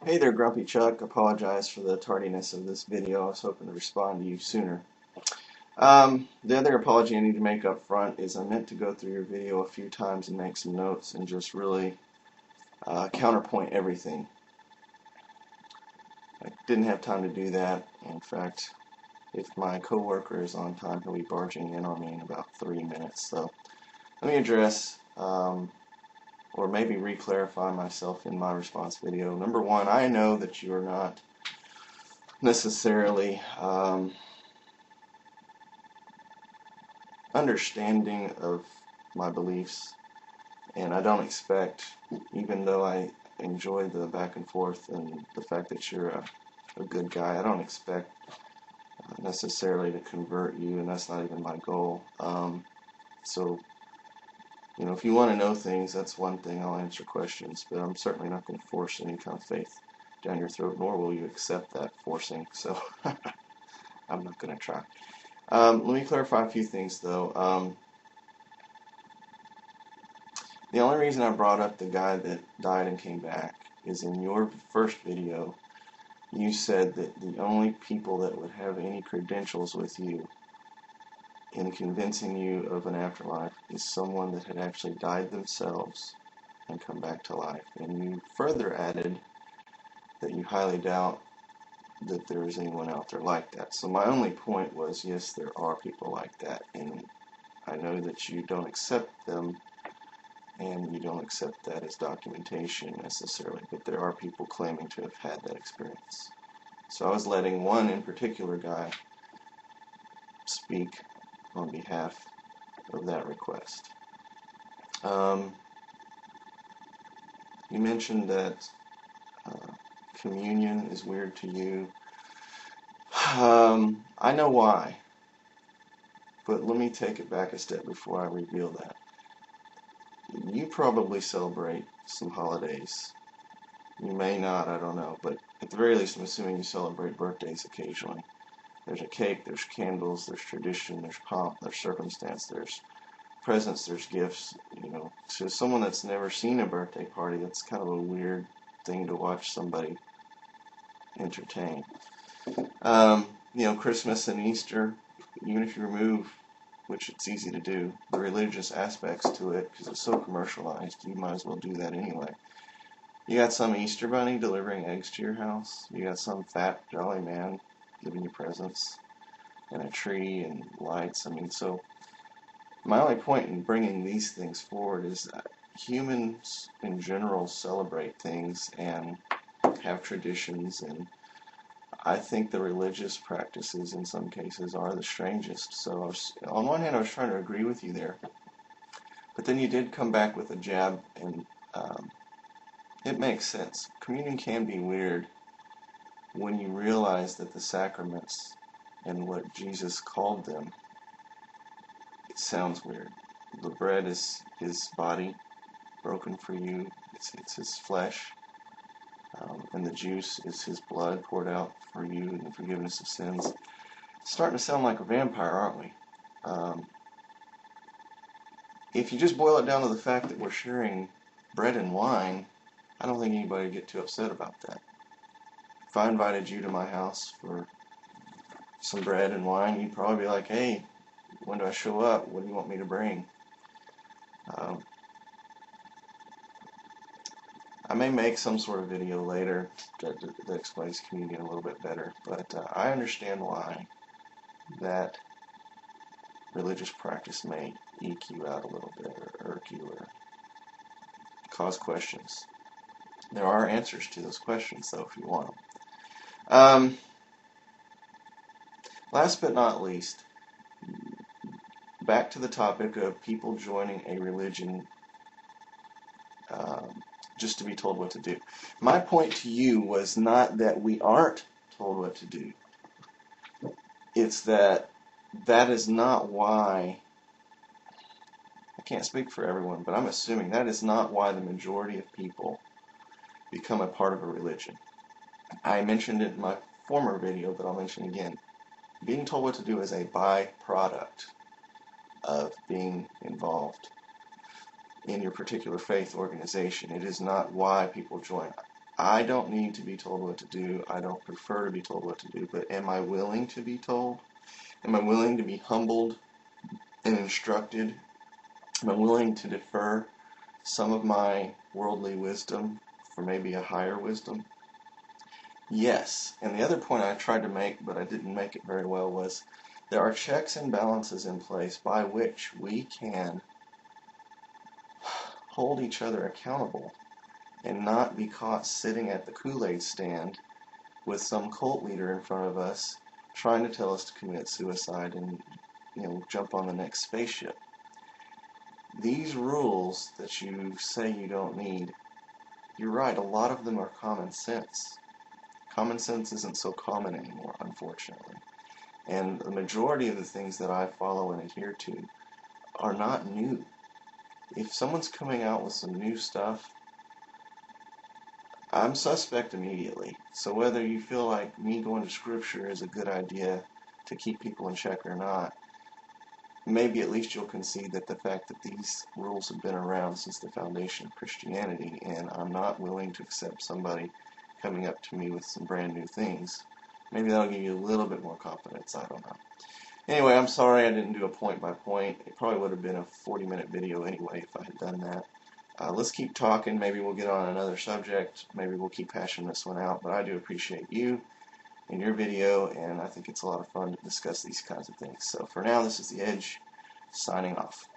Hey there, Grumpy Chuck. Apologize for the tardiness of this video. I was hoping to respond to you sooner. The other apology I need to make up front is I meant to go through your video a few times and make some notes and just really counterpoint everything. I didn't have time to do that. In fact, if my coworker is on time, he'll be barging in on me in about 3 minutes. So let me address or maybe re-clarify myself in my response video. Number one, I know that you are not necessarily understanding of my beliefs, and I don't expect, even though I enjoy the back and forth and the fact that you're a good guy, I don't expect necessarily to convert you, and that's not even my goal. So if you want to know things, that's one thing. I'll answer questions, but I'm certainly not going to force any kind of faith down your throat, nor will you accept that forcing, so I'm not going to try. Let me clarify a few things, though. The only reason I brought up the guy that died and came back is in your first video, you said that the only people that would have any credentials with you in convincing you of an afterlife is someone that had actually died themselves and come back to life. And you further added that you highly doubt that there is anyone out there like that. So my only point was, yes, there are people like that, and I know that you don't accept them, and you don't accept that as documentation necessarily, but there are people claiming to have had that experience. So I was letting one in particular guy speak on behalf of that request. You mentioned that communion is weird to you. I know why, but let me take it back a step before I reveal that. You probably celebrate some holidays. You may not, I don't know, but at the very least I'm assuming you celebrate birthdays occasionally. There's a cake, there's candles, there's tradition, there's pomp, there's circumstance, there's presents, there's gifts. To someone that's never seen a birthday party, that's kind of a weird thing to watch somebody entertain. Christmas and Easter, even if you remove, which it's easy to do, the religious aspects to it, because it's so commercialized, you might as well do that anyway. You got some Easter bunny delivering eggs to your house. You got some fat, jolly man giving you presents, and a tree and lights. So my only point in bringing these things forward is that humans in general celebrate things and have traditions, and I think the religious practices in some cases are the strangest. So on one hand, I was trying to agree with you there, but then you did come back with a jab, and it makes sense. Communion can be weird when you realize that the sacraments and what Jesus called them, it sounds weird. The bread is his body broken for you. It's his flesh. And the juice is his blood poured out for you in the forgiveness of sins. It's starting to sound like a vampire, aren't we? If you just boil it down to the fact that we're sharing bread and wine, I don't think anybody would get too upset about that. If I invited you to my house for some bread and wine, you'd probably be like, hey, when do I show up? What do you want me to bring? I may make some sort of video later that explains communion a little bit better, but I understand why that religious practice may eke you out a little bit, or irk you, or cause questions. There are answers to those questions, though, if you want them. Last but not least, back to the topic of people joining a religion just to be told what to do. My point to you was not that we aren't told what to do. It's that is not why, I can't speak for everyone, but I'm assuming that is not why the majority of people become a part of a religion. I mentioned it in my former video, but I'll mention again. Being told what to do is a byproduct of being involved in your particular faith organization. It is not why people join. I don't need to be told what to do. I don't prefer to be told what to do, but am I willing to be told? Am I willing to be humbled and instructed? Am I willing to defer some of my worldly wisdom for maybe a higher wisdom? Yes. And the other point I tried to make, but I didn't make it very well, was there are checks and balances in place by which we can hold each other accountable and not be caught sitting at the Kool-Aid stand with some cult leader in front of us trying to tell us to commit suicide and, jump on the next spaceship. These rules that you say you don't need, you're right, a lot of them are common sense. Common sense isn't so common anymore, unfortunately. And the majority of the things that I follow and adhere to are not new. If someone's coming out with some new stuff, I'm suspect immediately. So whether you feel like me going to Scripture is a good idea to keep people in check or not, maybe at least you'll concede that the fact that these rules have been around since the foundation of Christianity, and I'm not willing to accept somebody coming up to me with some brand new things, maybe that'll give you a little bit more confidence. I don't know. Anyway, I'm sorry I didn't do a point by point. It probably would have been a 40-minute video anyway if I had done that. Let's keep talking. Maybe we'll get on another subject. Maybe we'll keep hashing this one out. But I do appreciate you and your video, and I think it's a lot of fun to discuss these kinds of things. So for now, this is The Edge, signing off.